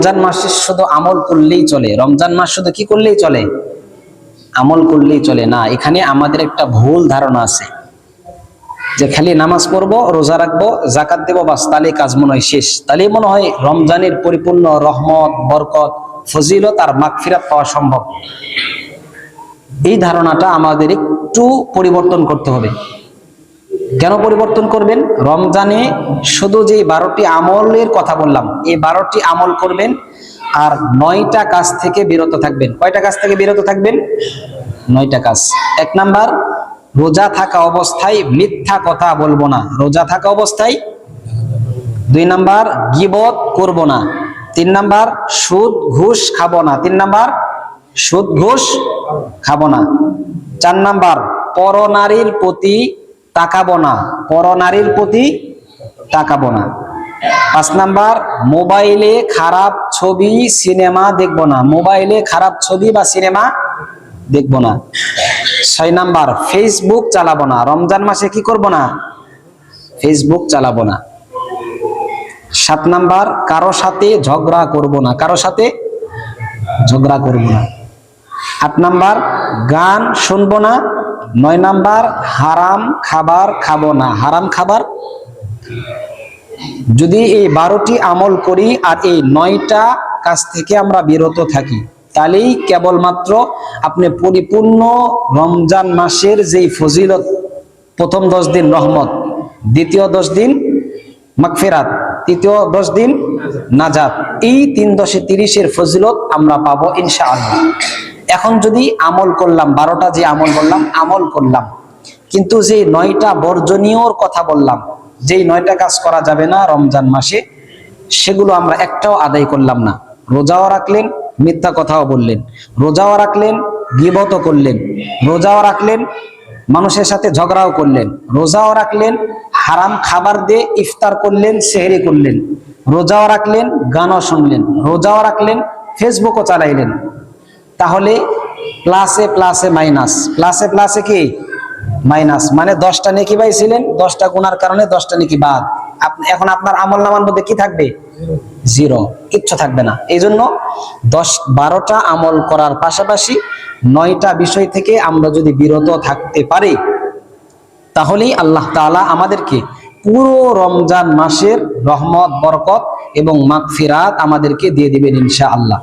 রমজান মাসে শুধু আমল করলেই চলে? রমজান মাস শুধু কি করলেই চলে? আমল করলেই চলে না। এখানে আমাদের একটা ভুল ধারণা আছে যে খালি নামাজ পড়বো, রোজা রাখবো, জাকাত দেবো, বাস তাহলে কাজ মনে হয় শেষ, তাহলে মনে হয় রমজানের পরিপূর্ণ রহমত, বরকত, ফজিলত আর মাগফিরাত পাওয়া সম্ভব। এই ধারণাটা আমাদের একটু পরিবর্তন করতে হবে। কেন পরিবর্তন করবেন? রমজানে শুধু যে 12টি আমলের কথা বললাম, এই 12টি আমল করবেন আর 9টা কাজ থেকে বিরত থাকবেন। কয়টা কাজ থেকে বিরত থাকবেন? 9টা কাজ। 1 নাম্বার, রোজা থাকা অবস্থায় মিথ্যা কথা বলবো না, রোজা থাকা অবস্থায়। 2 নাম্বার, গীবত করব না। 3 নাম্বার, সুদ ঘুষ খাবো না। 3 নাম্বার, সুদ ঘুষ খাবো না। 4 নাম্বার, পরনারীর প্রতি তাকাবো না, পরনারীর প্রতি তাকাবো না। 5 নাম্বার, মোবাইলে খারাপ ছবি সিনেমা দেখবো না, মোবাইলে খারাপ ছবি বা সিনেমা দেখবো না। 6 নাম্বার, ফেসবুক চালাবো না, রমজান মাসে কি করব না? ফেসবুক চালাবো না। 7 নাম্বার, কারো সাথে ঝগড়া করব না, কারো সাথে ঝগড়া করব না। 8 নাম্বার, গান শুনবো না। 9 নাম্বার, হারাম খাবার খাবো না, হারাম খাবার। যদি এই 12টি আমল করি আর এই 9টা কাজ থেকে আমরা বিরত থাকি, তাহলেই কেবলমাত্র আপনি পরিপূর্ণ রমজান মাসের যেই ফজিলত, প্রথম 10 দিন রহমত, দ্বিতীয় 10 দিন মাগফিরাত, তৃতীয় 10 দিন নাজাত, এই 3 10 30-এর ফজিলত আমরা পাবো ইনশাআল্লাহ। এখন যদি আমল করলাম, 12টা যে আমল বললাম আমল করলাম, কিন্তু যে 9টা বর্জনীয়র কথা বললাম, যেই 9টা কাজ করা যাবে না রমজান মাসে, সেগুলো আমরা একটাও আদায় করলাম না। রোজাও রাখলেন, মিথ্যা কথাও বললেন, রোজাও রাখলেন, গীবতও করলেন, রোজাও রাখলেন, মানুষের সাথে ঝগড়াও করলেন, রোজাও রাখলেন, হারাম খাবার দিয়ে ইফতার করলেন, সেহরি করলেন, রোজাও রাখলেন, গানও শুনলেন, রোজাও রাখলেন, ফেসবুকও চালাইলেন। তাহলে প্লাসে প্লাসে মাইনাস, প্লাসে প্লাসে কি মাইনাস, মানে 10টা নেকি পাইছিলেন, 10টা গুনার কারণে 10টা নেকি বাদ। এখন আপনার আমল নামার মধ্যে কি থাকবে? 0, কিচ্ছু থাকবে না। এই জন্য 10-12টা আমল করার পাশাপাশি 9টা বিষয় থেকে আমরা যদি বিরত থাকতে পারি, তাহলেই আল্লাহ তাআলা আমাদেরকে পুরো রমজান মাসের রহমত, বরকত এবং মাগফিরাত আমাদেরকে দিয়ে দিবেন ইনশাআল্লাহ।